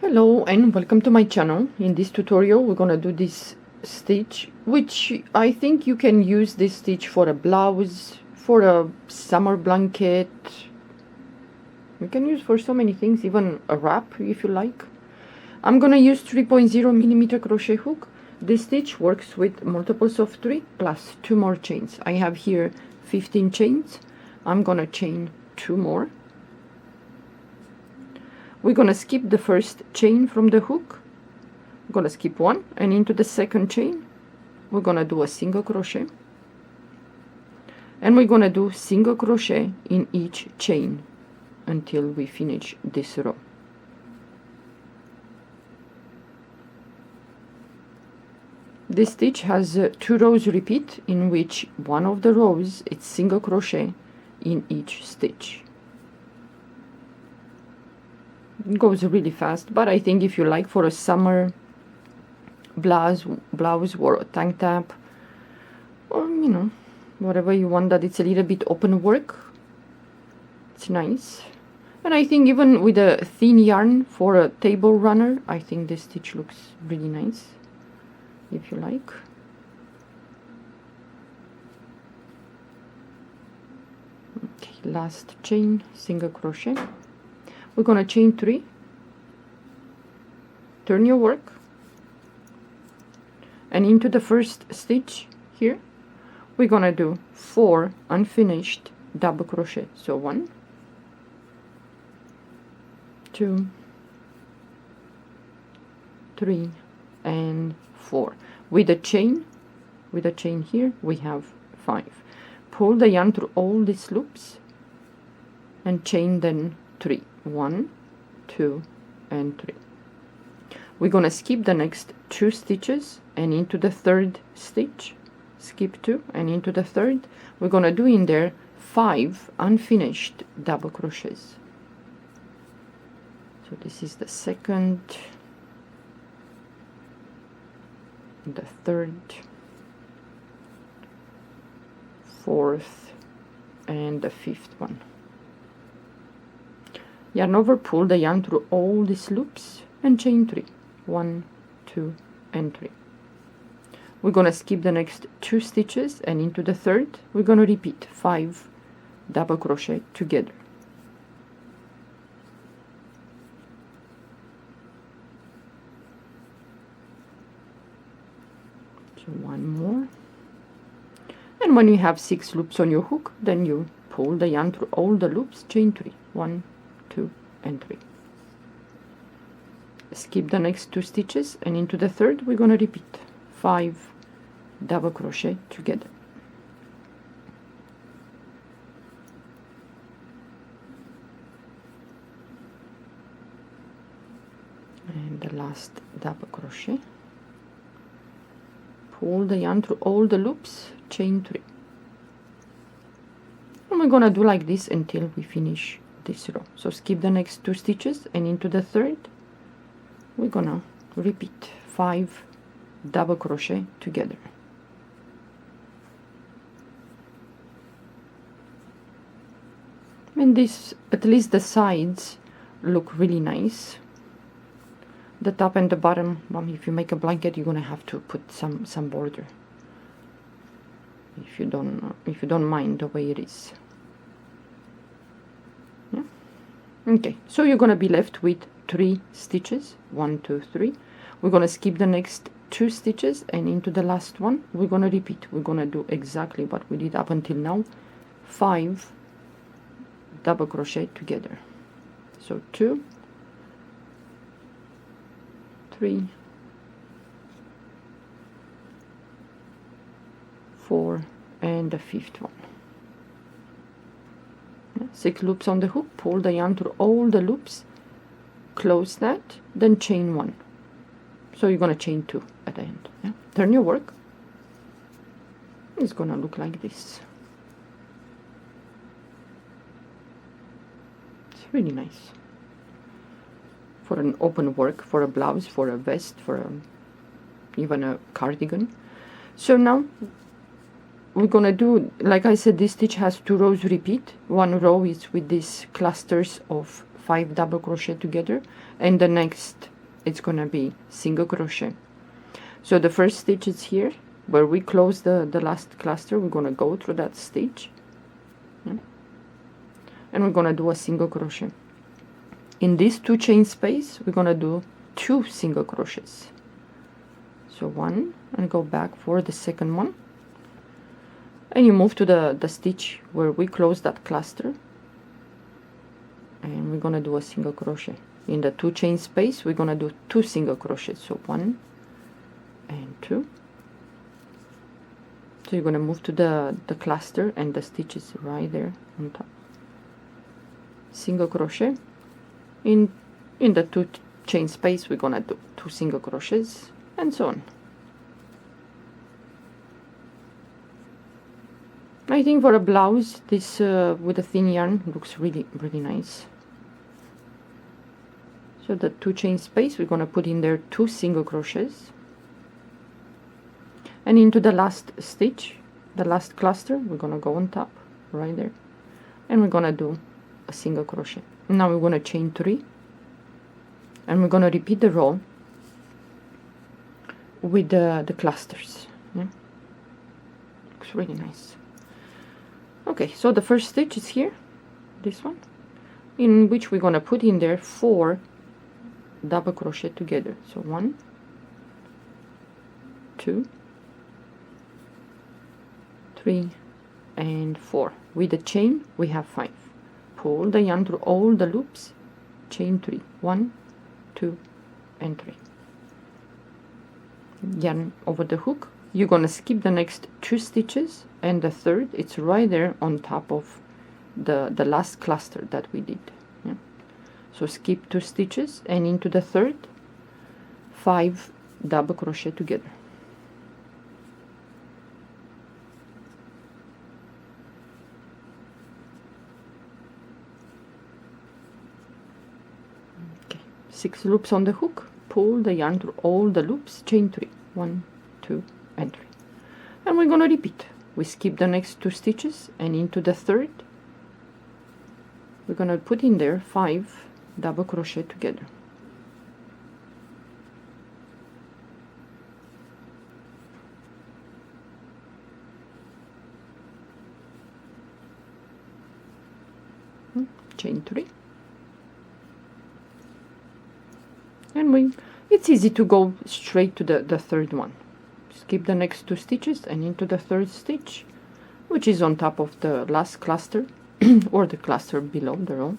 Hello and welcome to my channel. In this tutorial we're gonna do this stitch, which I think you can use this stitch for a blouse, for a summer blanket. You can use for so many things, even a wrap if you like. I'm gonna use 3.0mm crochet hook. This stitch works with multiples of 3 plus 2 more chains. I have here 15 chains. I'm gonna chain 2 more. We're gonna skip the first chain from the hook. We're gonna skip one, and into the second chain we're gonna do a single crochet, and we're gonna do single crochet in each chain until we finish this row. This stitch has 2 rows repeat, in which one of the rows it's single crochet in each stitch. It goes really fast, but I think if you like for a summer blouse or a tank top, or whatever you want, that it's a little bit open work, it's nice. And I think even with a thin yarn for a table runner, I think this stitch looks really nice, if you like. Okay, last chain, single crochet. We're gonna chain 3, turn your work, and into the first stitch here we're gonna do 4 unfinished double crochet. So 1, 2, 3 and 4. With a chain here we have 5. Pull the yarn through all these loops and chain then 3. 1, 2 and 3. We're gonna skip the next 2 stitches, and into the third stitch skip 2, and into the third we're gonna do in there 5 unfinished double crochets. So this is the second, the third, fourth and the 5th one. Yarn over, pull the yarn through all these loops and chain 3. 1, 2 and 3. We're gonna skip the next 2 stitches, and into the third we're gonna repeat 5 double crochet together. So 1 more, and when you have 6 loops on your hook, then you pull the yarn through all the loops, chain 3. 1, 2 and 3. Skip the next 2 stitches, and into the third we're gonna repeat 5 double crochet together. And the last double crochet, pull the yarn through all the loops, chain 3. And we're gonna do like this until we finish this row. So skip the next 2 stitches, and into the third we're gonna repeat 5 double crochet together. And this, at least the sides look really nice. The top and the bottom, if you make a blanket, you're gonna have to put some border, if you don't mind the way it is. Okay, so you're gonna be left with 3 stitches. 1, 2, 3. We're gonna skip the next 2 stitches, and into the last one we're gonna repeat. We're gonna do exactly what we did up until now, 5 double crochet together. So 2, 3, 4 and the 5th one. 6 loops on the hook, pull the yarn through all the loops, close that, then chain 1. So you're gonna chain 2 at the end. Turn your work. It's gonna look like this. It's really nice for an open work, for a blouse, for a vest, for even a cardigan. So now we're gonna do, like I said, this stitch has 2 rows repeat. 1 row is with these clusters of 5 double crochet together, and the next it's gonna be single crochet. So the first stitch is here where we close the last cluster. We're gonna go through that stitch, yeah, and we're gonna do a single crochet. In this 2 chain space we're gonna do 2 single crochets. So 1, and go back for the second one, and you move to the stitch where we close that cluster, and we're gonna do a single crochet. In the 2 chain space we're gonna do 2 single crochets. So 1 and 2. So you're gonna move to the cluster, and the stitch is right there on top. Single crochet. In the 2 chain space we're gonna do 2 single crochets, and so on. I think for a blouse this with a thin yarn looks really nice. So the 2 chain space we're gonna put in there 2 single crochets, and into the last stitch, the last cluster, we're gonna go on top right there, and we're gonna do a single crochet. Now we're gonna chain 3, and we're gonna repeat the row with the clusters. Yeah, looks really nice. Okay, so the first stitch is here, this one, in which we're gonna put in there 4 double crochet together. So 1, 2, 3, and 4. With the chain we have 5. Pull the yarn through all the loops, chain 3, 1, 2, and 3. Yarn over the hook. You're gonna skip the next 2 stitches, and the third it's right there on top of the last cluster that we did. Yeah. So skip 2 stitches, and into the third 5 double crochet together. Okay, 6 loops on the hook. Pull the yarn through all the loops, chain 3, 1, 2, and 3, and we're gonna repeat. We skip the next 2 stitches, and into the third we're gonna put in there 5 double crochet together. Chain 3, and it's easy to go straight to the third one. Skip the next 2 stitches, and into the third stitch, which is on top of the last cluster or the cluster below the row,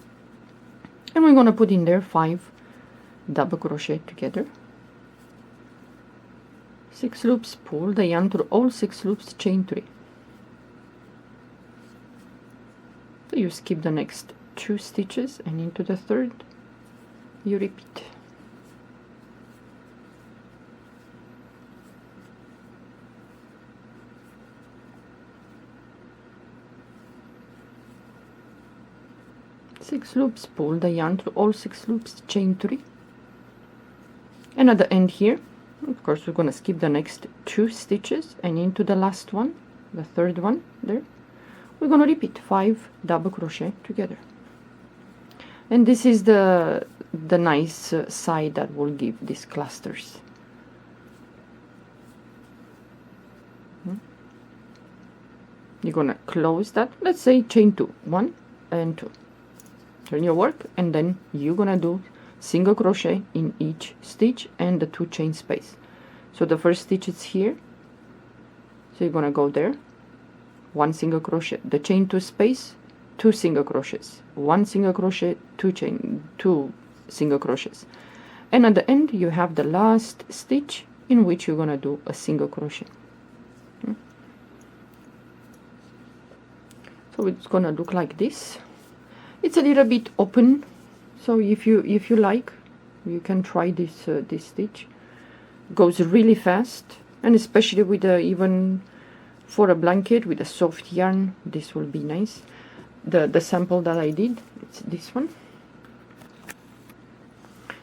and we're gonna put in there 5 double crochet together. 6 loops, pull the yarn through all 6 loops, chain 3. So you skip the next 2 stitches, and into the third you repeat. Six loops, pull the yarn through all 6 loops, chain 3, and at the end here, of course, we're gonna skip the next 2 stitches, and into the last one, the third one there, we're gonna repeat 5 double crochet together. And this is the nice side that will give these clusters. You're gonna close that, let's say chain 2, 1 and 2. Turn your work, and then you're gonna do single crochet in each stitch and the 2 chain space. So the first stitch is here, so you're gonna go there, 1 single crochet, the chain 2 space, 2 single crochets, 1 single crochet, 2 single crochets, and at the end you have the last stitch in which you're gonna do a single crochet. So it's gonna look like this. It's a little bit open, so if you like, you can try this stitch. Goes really fast, and especially with even for a blanket with a soft yarn, this will be nice. The sample that I did, it's this one.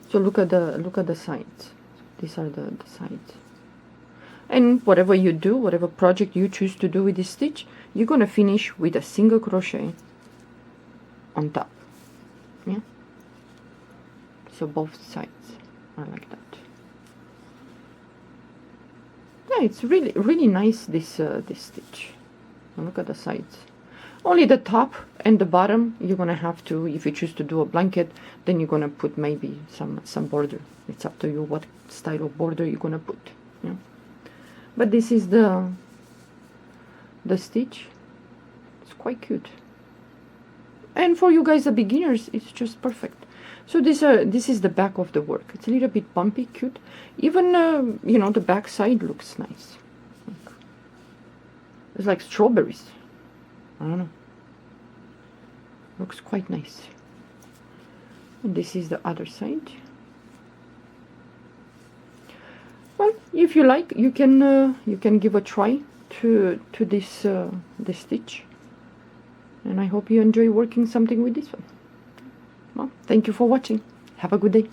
So look at the sides. These are the sides. And whatever you do, whatever project you choose to do with this stitch, you're gonna finish with a single crochet on top. Yeah, so both sides. I like that. Yeah, it's really nice, this this stitch. And look at the sides. Only the top and the bottom you're gonna have to, if you choose to do a blanket, then you're gonna put maybe some border. It's up to you what style of border you're gonna put. Yeah. But this is the stitch. It's quite cute. And for you guys, the beginners, it's just perfect. So this is the back of the work. It's a little bit bumpy, cute. Even you know, the back side looks nice. Look. It's like strawberries. I don't know. Looks quite nice. And this is the other side. Well, if you like, you can give a try to this this stitch. And I hope you enjoy working something with this one. Well, thank you for watching. Have a good day.